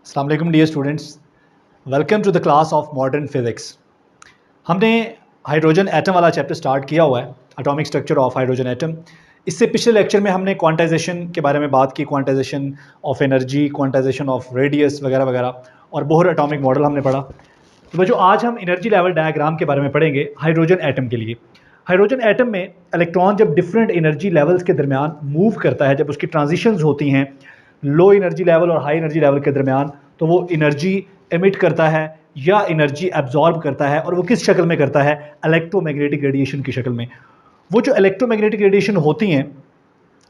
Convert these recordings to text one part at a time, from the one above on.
अस्सलाम वालेकुम dear students, welcome to the class of modern physics. हमने हाइड्रोजन एटम वाला चैप्टर स्टार्ट किया हुआ है, atomic structure of hydrogen atom. इससे पिछले लेक्चर में हमने क्वांटाइजेशन के बारे में बात की, quantization of energy, quantization of radius वगैरह वगैरह, और बोहर एटॉमिक मॉडल हमने पढ़ा। तो बच्चों, आज हम एनर्जी लेवल डायग्राम के बारे में पढ़ेंगे हाइड्रोजन एटम के लिए। हाइड्रोजन एटम में इलेक्ट्रॉन जब डिफरेंट एनर्जी लेवल्स के दरमियान मूव करता है, जब उसकी ट्रांजिशंस होती हैं लो एनर्जी लेवल और हाई एनर्जी लेवल के दरमियान, तो वो एनर्जी एमिट करता है या एनर्जी एब्जॉर्ब करता है। और वो किस शक्ल में करता है? इलेक्ट्रोमैग्नेटिक रेडिएशन की शक्ल में। वो जो इलेक्ट्रोमैग्नेटिक रेडिएशन होती हैं,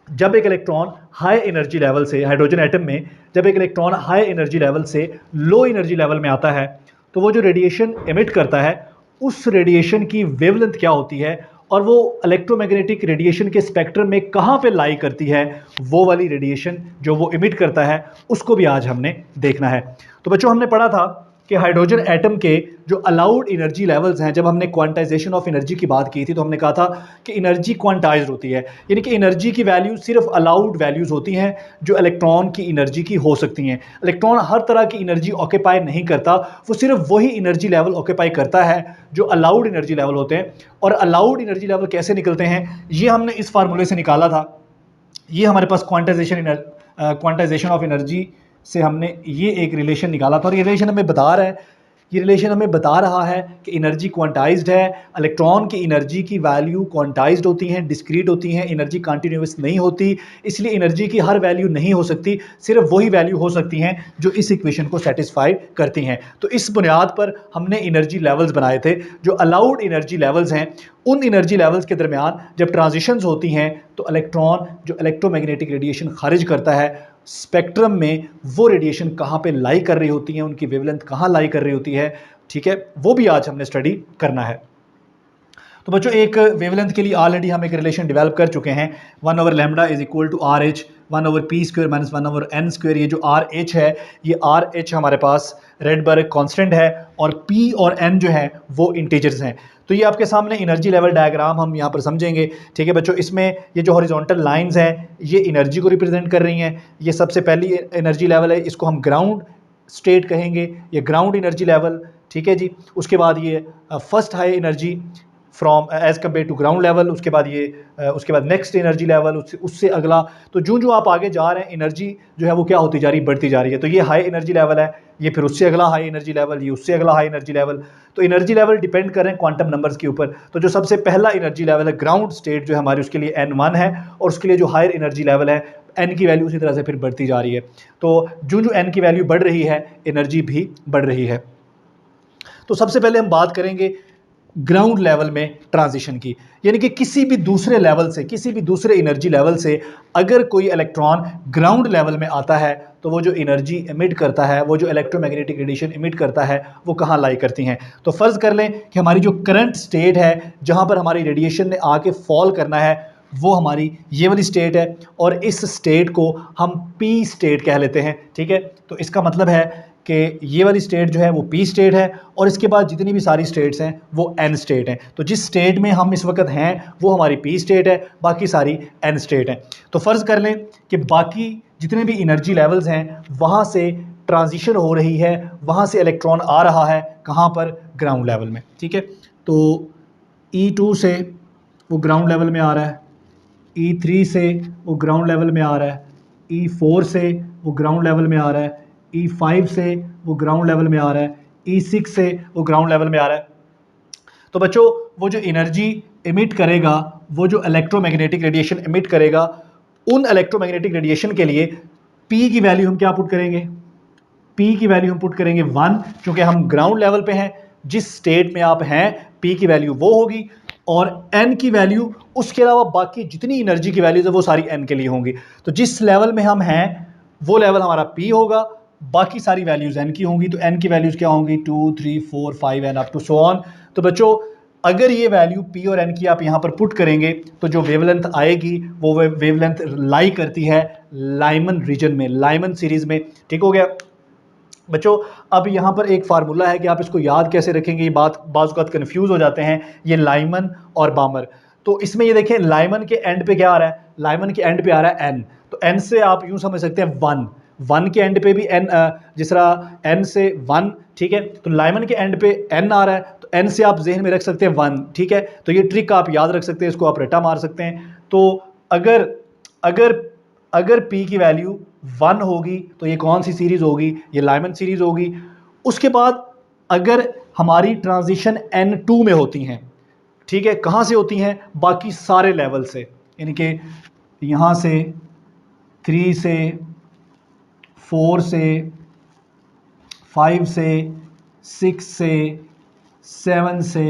जब एक इलेक्ट्रॉन हाई एनर्जी लेवल से, हाइड्रोजन एटम में जब एक इलेक्ट्रॉन हाई एनर्जी लेवल से लो एनर्जी लेवल में आता है, तो वो जो रेडिएशन एमिट करता है, उस रेडिएशन की वेवलेंथ क्या होती है और वो इलेक्ट्रोमैग्नेटिक रेडिएशन के स्पेक्ट्रम में कहाँ पे लाई करती है, वो वाली रेडिएशन जो वो इमिट करता है, उसको भी आज हमने देखना है। तो बच्चों, हमने पढ़ा था कि हाइड्रोजन एटम के जो अलाउड एनर्जी लेवल्स हैं, जब हमने क्वांटाइजेशन ऑफ एनर्जी की बात की थी, तो हमने कहा था कि एनर्जी क्वांटाइज्ड होती है, यानी कि एनर्जी की वैल्यू सिर्फ अलाउड वैल्यूज़ होती हैं जो इलेक्ट्रॉन की एनर्जी की हो सकती हैं। इलेक्ट्रॉन हर तरह की एनर्जी ऑक्यूपाई नहीं करता, वो सिर्फ वही एनर्जी लेवल ऑक्यूपाई करता है जो अलाउड एनर्जी लेवल होते हैं। और अलाउड एनर्जी लेवल कैसे निकलते हैं, ये हमने इस फार्मूले से निकाला था। ये हमारे पास क्वांटाइजेशन ऑफ एनर्जी से हमने ये एक रिलेशन निकाला था, और ये रिलेशन हमें बता रहा है, ये रिलेशन हमें बता रहा है कि एनर्जी क्वांटाइज्ड है। इलेक्ट्रॉन की एनर्जी की वैल्यू क्वांटाइज्ड होती हैं, डिस्क्रीट होती हैं, एनर्जी कंटिन्यूअस नहीं होती, इसलिए एनर्जी की हर वैल्यू नहीं हो सकती, सिर्फ वही वैल्यू हो सकती हैं जो इस इक्वेशन को सेटिस्फाई करती हैं। तो इस बुनियाद पर हमने एनर्जी लेवल्स बनाए थे। जो अलाउड एनर्जी लेवल्स हैं, उन एनर्जी लेवल्स के दरमियान जब ट्रांजिशंस होती हैं, तो इलेक्ट्रॉन जो इलेक्ट्रोमैग्नेटिक रेडिएशन खारिज करता है स्पेक्ट्रम में, वो रेडिएशन कहाँ पे लाई कर रही होती हैं, उनकी वेवलेंथ कहाँ लाई कर रही होती है, ठीक है, वो भी आज हमने स्टडी करना है। तो बच्चों, एक वेवलेंथ के लिए ऑलरेडी हम एक रिलेशन डेवलप कर चुके हैं, 1/λ is equal to RH 1/p² minus 1/n²। ये जो RH है, ये RH हमारे पास रेडबर्ग कांस्टेंट है, और P और N जो है वो इंटीजर्स हैं। तो ये आपके सामने एनर्जी लेवल डायग्राम हम यहाँ पर समझेंगे, ठीक है बच्चों। इसमें ये जो हॉरिजॉन्टल लाइंस हैं, ये एनर्जी को रिप्रेजेंट कर रही हैं। ये सबसे पहली एनर्जी लेवल है, इसको हम ग्राउंड स्टेट कहेंगे, ये ग्राउंड एनर्जी लेवल, ठीक है जी। उसके बाद ये first high energy from as compare to ground level, उसके बाद नेक्स्ट एनर्जी लेवल, उससे अगला। तो जो आप आगे जा रहे हैं, एनर्जी जो है वो क्या होती जा रही है, बढ़ती जा रही है। तो ये हाई एनर्जी लेवल है, ये फिर उससे अगला हाई एनर्जी लेवल, ये उससे अगला हाई एनर्जी लेवल। तो एनर्जी लेवल डिपेंड कर रहे हैं क्वांटम नंबर्स के ऊपर। तो जो सबसे पहला एनर्जी लेवल है ग्राउंड स्टेट, जो है हमारी, उसके लिए N1 है, और उसके लिए जो हायर एनर्जी लेवल है N की वैल्यू उसी तरह से फिर बढ़ती जा रही है। तो जो N की वैल्यू बढ़ रही है, एनर्जी भी बढ़ रही है। तो सबसे पहले हम बात करेंगे ग्राउंड लेवल में ट्रांजिशन की, यानी कि किसी भी दूसरे लेवल से, किसी भी दूसरे एनर्जी लेवल से अगर कोई इलेक्ट्रॉन ग्राउंड लेवल में आता है, तो वो जो एनर्जी एमिट करता है, वो जो इलेक्ट्रोमैग्नेटिक रेडिएशन एमिट करता है, वो कहाँ लाई करती हैं। तो फ़र्ज़ कर लें कि हमारी जो करंट स्टेट है, जहाँ पर हमारी रेडिएशन ने आके फॉल करना है, वो हमारी ये वाली स्टेट है, और इस स्टेट को हम P स्टेट कह लेते हैं, ठीक है। तो इसका मतलब है कि ये वाली स्टेट जो है वो P स्टेट है, और इसके बाद जितनी भी सारी स्टेट्स हैं वो N स्टेट हैं। तो जिस स्टेट में हम इस वक्त हैं वो हमारी P स्टेट है, बाकी सारी N स्टेट हैं। तो फ़र्ज़ कर लें कि बाकी जितने भी एनर्जी लेवल्स हैं, वहाँ से ट्रांजिशन हो रही है, वहाँ से इलेक्ट्रॉन आ रहा है, कहाँ पर? ग्राउंड लेवल में, ठीक है। तो E2 से वो ग्राउंड लेवल में आ रहा है, E3 से वो ग्राउंड लेवल में आ रहा है, E4 से वो ग्राउंड लेवल में आ रहा है, E5 से वो ग्राउंड लेवल में आ रहा है, E6 से वो ग्राउंड लेवल में आ रहा है। तो बच्चों, वो जो एनर्जी एमिट करेगा, वो जो इलेक्ट्रोमैग्नेटिक रेडिएशन एमिट करेगा, उन इलेक्ट्रोमैग्नेटिक रेडिएशन के लिए P की वैल्यू हम क्या पुट करेंगे? P की वैल्यू हम पुट करेंगे 1, क्योंकि हम ग्राउंड लेवल पे हैं। जिस स्टेट में आप हैं, P की वैल्यू वो होगी, और N की वैल्यू, उसके अलावा बाकी जितनी एनर्जी की वैल्यूज है वो सारी N के लिए होंगी। तो जिस लेवल में हम हैं वो लेवल हमारा P होगा, बाकी सारी वैल्यूज N की होंगी। तो N की वैल्यूज क्या होंगी? 2, 3, 4, 5 and up to so on. तो बच्चों, अगर ये वैल्यू P और N की आप यहाँ पर पुट करेंगे, तो जो वेवलेंथ आएगी वो वेवलेंथ लाई करती है लाइमन रीजन में, लाइमन सीरीज में, ठीक हो गया बच्चों। अब यहाँ पर एक फार्मूला है कि आप इसको याद कैसे रखेंगे, ये बाज़ औक़ात कन्फ्यूज़ हो जाते हैं, ये लाइमन और बामर। तो इसमें ये देखें, लाइमन के एंड पे क्या आ रहा है? लाइमन के एंड पे आ रहा है N। तो N से आप यूँ समझ सकते हैं 1, 1 के एंड पे भी n, जिस तरह n से 1, ठीक है, तो लाइमन के एंड पे n आ रहा है, तो n से आप जहन में रख सकते हैं 1, ठीक है, तो ये ट्रिक आप याद रख सकते हैं, इसको आप रटा मार सकते हैं। तो अगर अगर अगर p की वैल्यू 1 होगी तो ये कौन सी सीरीज होगी, ये लाइमन सीरीज होगी। उसके बाद अगर हमारी ट्रांजिशन n2 में होती हैं, ठीक है, कहाँ से होती हैं, बाकी सारे लेवल से, यानी कि यहाँ से 3 से 4 से 5 से 6 से 7 से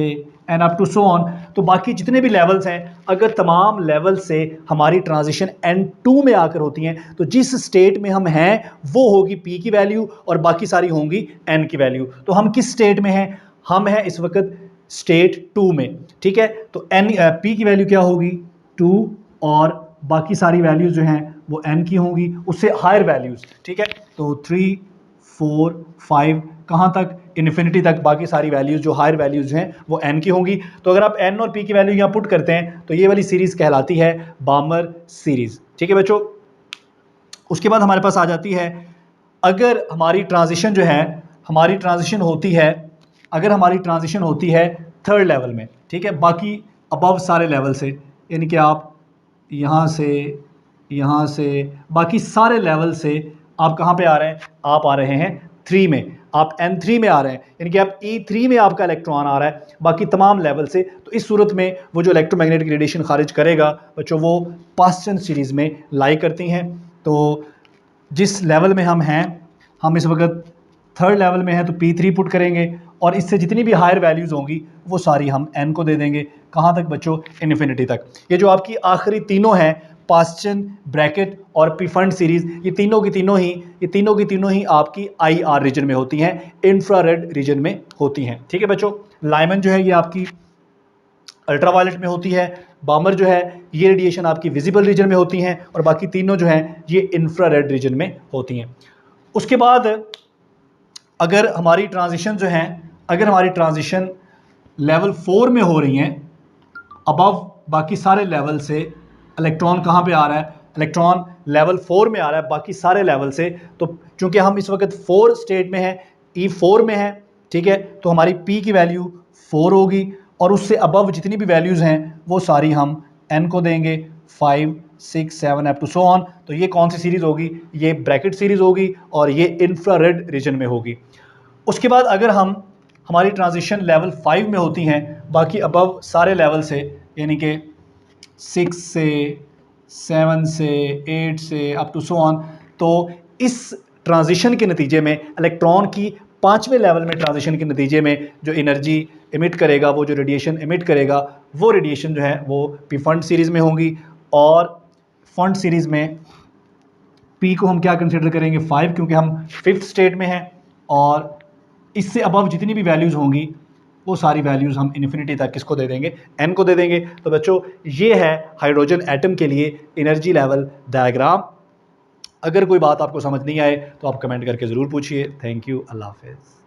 and up to so on. तो बाकी जितने भी लेवल्स हैं, अगर तमाम लेवल से हमारी ट्रांजिशन n2 में आकर होती हैं, तो जिस स्टेट में हम हैं वो होगी p की वैल्यू और बाकी सारी होंगी n की वैल्यू। तो हम किस स्टेट में हैं, हम हैं इस वक्त स्टेट 2 में, ठीक है। तो p की वैल्यू क्या होगी 2 और बाकी सारी वैल्यूज जो हैं वो n की होंगी, उससे हायर वैल्यूज, ठीक है। तो 3 4 5 कहाँ तक, इन्फिनिटी तक बाकी सारी वैल्यूज जो हायर वैल्यूज हैं वो n की होंगी। तो अगर आप n और p की वैल्यू यहाँ पुट करते हैं तो ये वाली सीरीज कहलाती है बामर सीरीज, ठीक है बच्चों। उसके बाद हमारे पास आ जाती है, अगर हमारी ट्रांजिशन जो है, हमारी ट्रांजिशन होती है, अगर हमारी ट्रांजिशन होती है थर्ड लेवल में, ठीक है, बाकी अबव सारे लेवल से, यानी कि आप यहाँ से बाकी सारे लेवल से आप कहाँ पे आ रहे हैं, आप आ रहे हैं 3 में, आप n3 में आ रहे हैं, यानी कि आप E3 में आपका इलेक्ट्रॉन आ रहा है बाकी तमाम लेवल से। तो इस सूरत में वो जो इलेक्ट्रोमैग्नेटिक रेडिएशन खारिज करेगा बच्चों, वो पास्टन सीरीज़ में लाई करती हैं। तो जिस लेवल में हम हैं, हम इस वक्त थर्ड लेवल में हैं, तो P3 पुट करेंगे और इससे जितनी भी हायर वैल्यूज़ होंगी वो सारी हम n को दे देंगे, कहाँ तक बच्चों, इन्फिनिटी तक। ये जो आपकी आखिरी तीनों हैं, पास्टन, ब्रैकेट और पीफंड सीरीज़, ये तीनों की तीनों ही आपकी IR रीजन में होती हैं, इंफ्रारेड रीजन में होती हैं, ठीक है बच्चों। लाइमन जो है ये आपकी अल्ट्रावायलेट में होती है, बामर जो है ये रेडिएशन आपकी विजिबल रीजन में होती हैं और बाकी तीनों जो हैं ये इंफ्रारेड रीजन में होती हैं। उसके बाद अगर हमारी ट्रांजिशन जो है, अगर हमारी ट्रांजिशन लेवल 4 में हो रही हैं, अबव बाकी सारे लेवल से इलेक्ट्रॉन कहाँ पे आ रहा है, इलेक्ट्रॉन लेवल 4 में आ रहा है बाकी सारे लेवल से। तो चूंकि हम इस वक्त 4 स्टेट में हैं, E4 में है, ठीक है, तो हमारी P की वैल्यू 4 होगी और उससे अबव जितनी भी वैल्यूज़ हैं वो सारी हम n को देंगे, 5 6 7 अप टू सो ऑन। तो ये कौन सी सीरीज़ होगी, ये ब्रैकेट सीरीज़ होगी और ये इंफ्रारेड रीजन में होगी। उसके बाद अगर हमारी ट्रांजिशन लेवल 5 में होती हैं, बाकी अबव सारे लेवल से, यानी कि 6 से 7 से 8 से अप टू सो ऑन, तो इस ट्रांजिशन के नतीजे में इलेक्ट्रॉन की 5वें लेवल में ट्रांजिशन के नतीजे में जो एनर्जी इमिट करेगा, वो जो रेडिएशन इमिट करेगा, वो रेडिएशन जो है वो पी फंड सीरीज़ में होंगी। और फंड सीरीज़ में P को हम क्या कंसिडर करेंगे 5, क्योंकि हम 5th स्टेट में हैं और इससे अबव जितनी भी वैल्यूज़ होंगी वो सारी वैल्यूज़ हम इन्फिनिटी तक किसको दे देंगे, n को दे देंगे। तो बच्चों ये है हाइड्रोजन एटम के लिए एनर्जी लेवल डायग्राम। अगर कोई बात आपको समझ नहीं आए तो आप कमेंट करके ज़रूर पूछिए। थैंक यू, अल्लाह हाफ़िज़।